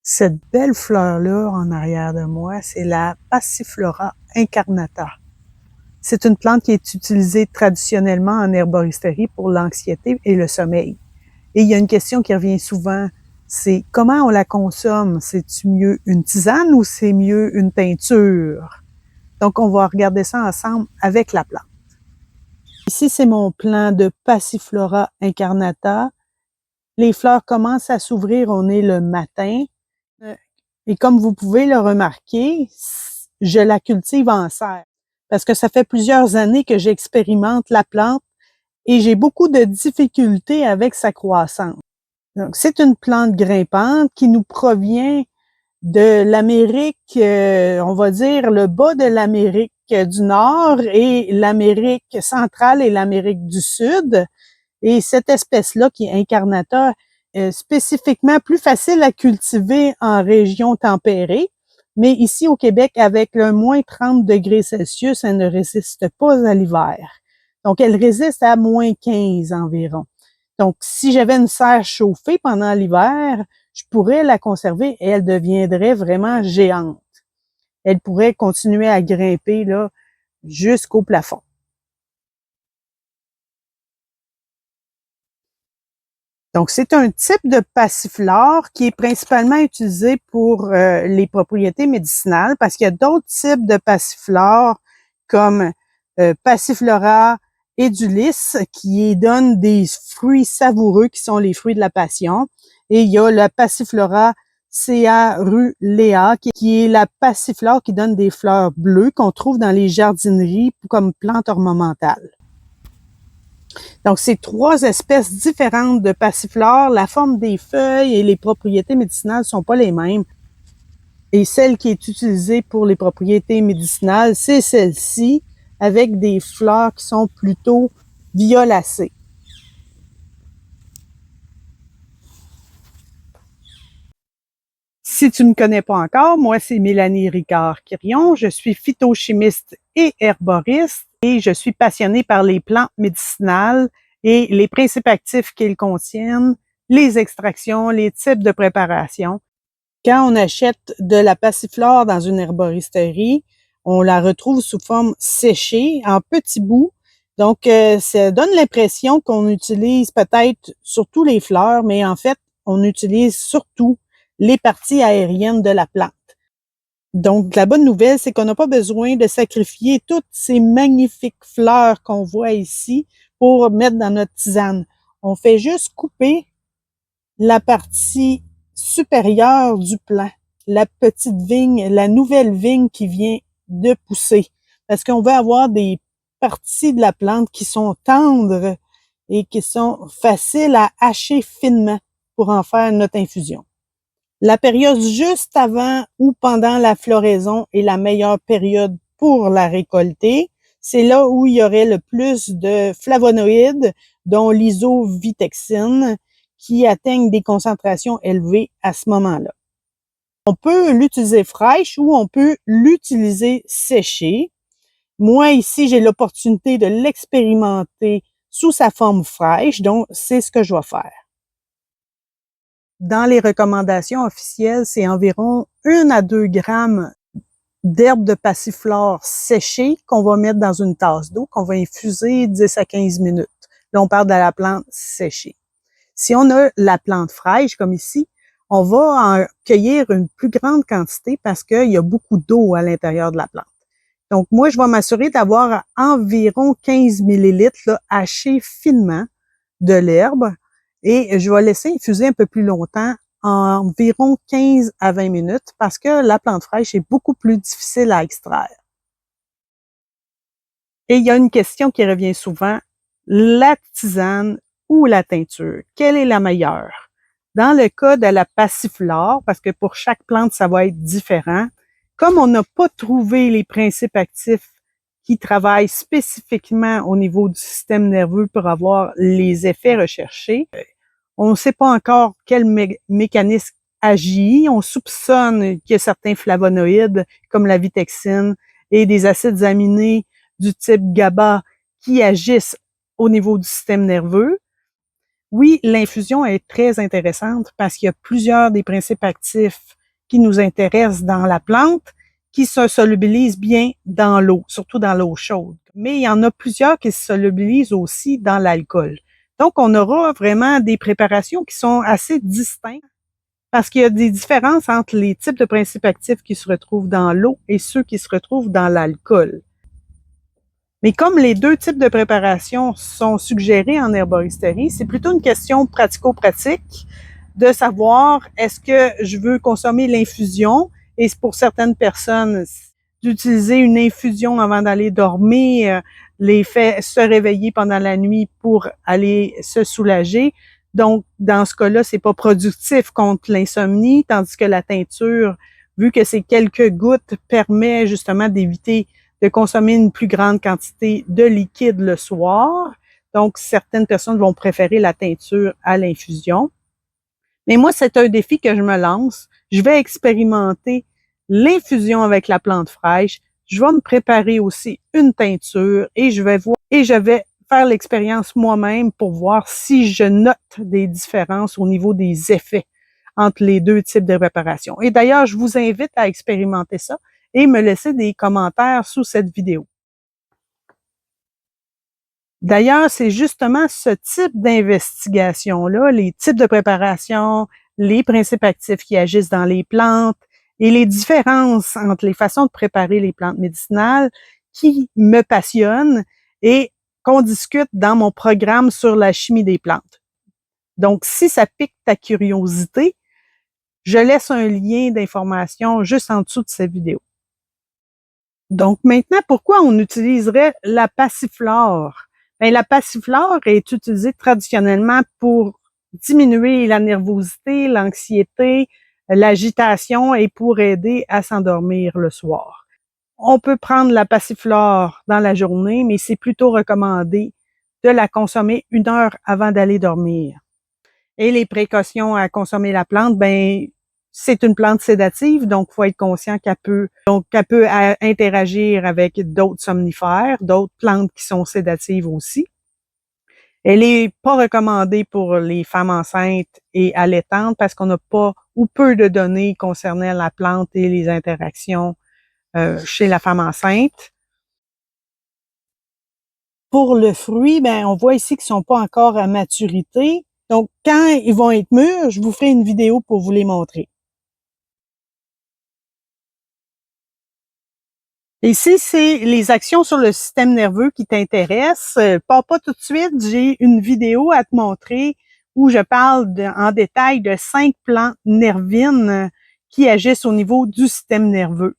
Cette belle fleur-là en arrière de moi, c'est la Passiflora incarnata. C'est une plante qui est utilisée traditionnellement en herboristerie pour l'anxiété et le sommeil. Et il y a une question qui revient souvent, c'est comment on la consomme? C'est-tu mieux une tisane ou c'est mieux une teinture? Donc, on va regarder ça ensemble avec la plante. Ici, c'est mon plant de Passiflora incarnata. Les fleurs commencent à s'ouvrir, on est le matin. Et comme vous pouvez le remarquer, je la cultive en serre parce que ça fait plusieurs années que j'expérimente la plante et j'ai beaucoup de difficultés avec sa croissance. Donc, c'est une plante grimpante qui nous provient de l'Amérique, on va dire le bas de l'Amérique du Nord et l'Amérique centrale et l'Amérique du Sud. Et cette espèce-là, qui est incarnata, spécifiquement plus facile à cultiver en région tempérée. Mais ici au Québec, avec le moins 30 degrés Celsius, elle ne résiste pas à l'hiver. Donc, elle résiste à moins 15 environ. Donc, si j'avais une serre chauffée pendant l'hiver, je pourrais la conserver et elle deviendrait vraiment géante. Elle pourrait continuer à grimper là jusqu'au plafond. Donc, c'est un type de passiflore qui est principalement utilisé pour les propriétés médicinales parce qu'il y a d'autres types de passiflore comme Passiflora edulis qui donne des fruits savoureux qui sont les fruits de la passion. Et il y a la Passiflora caerulea qui est la passiflore qui donne des fleurs bleues qu'on trouve dans les jardineries comme plante ornementale. Donc, c'est trois espèces différentes de passiflore. La forme des feuilles et les propriétés médicinales sont pas les mêmes. Et celle qui est utilisée pour les propriétés médicinales, c'est celle-ci, avec des fleurs qui sont plutôt violacées. Si tu ne me connais pas encore, moi, c'est Mélanie Ricard-Quirion. Je suis phytochimiste et herboriste et je suis passionnée par les plantes médicinales et les principes actifs qu'ils contiennent, les extractions, les types de préparation. Quand on achète de la passiflore dans une herboristerie, on la retrouve sous forme séchée, en petits bouts. Donc, ça donne l'impression qu'on utilise peut-être surtout les fleurs, mais en fait, on utilise surtout les parties aériennes de la plante. Donc, la bonne nouvelle, c'est qu'on n'a pas besoin de sacrifier toutes ces magnifiques fleurs qu'on voit ici pour mettre dans notre tisane. On fait juste couper la partie supérieure du plant, la petite vigne, la nouvelle vigne qui vient de pousser. Parce qu'on veut avoir des parties de la plante qui sont tendres et qui sont faciles à hacher finement pour en faire notre infusion. La période juste avant ou pendant la floraison est la meilleure période pour la récolter. C'est là où il y aurait le plus de flavonoïdes, dont l'isovitexine, qui atteignent des concentrations élevées à ce moment-là. On peut l'utiliser fraîche ou on peut l'utiliser séchée. Moi, ici, j'ai l'opportunité de l'expérimenter sous sa forme fraîche, donc c'est ce que je vais faire. Dans les recommandations officielles, c'est environ 1 à 2 grammes d'herbe de passiflore séchée qu'on va mettre dans une tasse d'eau, qu'on va infuser 10 à 15 minutes. Là, on parle de la plante séchée. Si on a la plante fraîche, comme ici, on va en cueillir une plus grande quantité parce qu'il y a beaucoup d'eau à l'intérieur de la plante. Donc, moi, je vais m'assurer d'avoir environ 15 millilitres là, hachés finement de l'herbe et je vais laisser infuser un peu plus longtemps, environ 15 à 20 minutes, parce que la plante fraîche est beaucoup plus difficile à extraire. Et il y a une question qui revient souvent, la tisane ou la teinture, quelle est la meilleure? Dans le cas de la passiflore, parce que pour chaque plante, ça va être différent, comme on n'a pas trouvé les principes actifs qui travaillent spécifiquement au niveau du système nerveux pour avoir les effets recherchés, on ne sait pas encore quel mécanisme agit. On soupçonne qu'il y a certains flavonoïdes, comme la vitexine, et des acides aminés du type GABA qui agissent au niveau du système nerveux. Oui, l'infusion est très intéressante parce qu'il y a plusieurs des principes actifs qui nous intéressent dans la plante, qui se solubilisent bien dans l'eau, surtout dans l'eau chaude. Mais il y en a plusieurs qui se solubilisent aussi dans l'alcool. Donc, on aura vraiment des préparations qui sont assez distinctes parce qu'il y a des différences entre les types de principes actifs qui se retrouvent dans l'eau et ceux qui se retrouvent dans l'alcool. Mais comme les deux types de préparations sont suggérés en herboristerie, c'est plutôt une question pratico-pratique de savoir est-ce que je veux consommer l'infusion et pour certaines personnes, d'utiliser une infusion avant d'aller dormir les fait se réveiller pendant la nuit pour aller se soulager. Donc, dans ce cas-là, c'est pas productif contre l'insomnie, tandis que la teinture, vu que c'est quelques gouttes, permet justement d'éviter de consommer une plus grande quantité de liquide le soir. Donc, certaines personnes vont préférer la teinture à l'infusion. Mais moi, c'est un défi que je me lance. Je vais expérimenter l'infusion avec la plante fraîche. Je vais me préparer aussi une teinture et je vais faire l'expérience moi-même pour voir si je note des différences au niveau des effets entre les deux types de préparation. Et d'ailleurs, je vous invite à expérimenter ça et me laisser des commentaires sous cette vidéo. D'ailleurs, c'est justement ce type d'investigation-là, les types de préparation, les principes actifs qui agissent dans les plantes et les différences entre les façons de préparer les plantes médicinales qui me passionnent et qu'on discute dans mon programme sur la chimie des plantes. Donc, si ça pique ta curiosité, je laisse un lien d'information juste en dessous de cette vidéo. Donc maintenant, pourquoi on utiliserait la passiflore? Bien, la passiflore est utilisée traditionnellement pour diminuer la nervosité, l'anxiété, l'agitation et pour aider à s'endormir le soir. On peut prendre la passiflore dans la journée, mais c'est plutôt recommandé de la consommer 1 heure avant d'aller dormir. Et les précautions à consommer la plante, ben c'est une plante sédative, donc il faut être conscient qu'elle peut interagir avec d'autres somnifères, d'autres plantes qui sont sédatives aussi. Elle est pas recommandée pour les femmes enceintes et allaitantes parce qu'on n'a pas ou peu de données concernant la plante et les interactions chez la femme enceinte. Pour le fruit, ben on voit ici qu'ils sont pas encore à maturité. Donc, quand ils vont être mûrs, je vous ferai une vidéo pour vous les montrer. Ici, c'est les actions sur le système nerveux qui t'intéressent. Pas tout de suite, j'ai une vidéo à te montrer où je parle en détail de 5 plantes nervines qui agissent au niveau du système nerveux.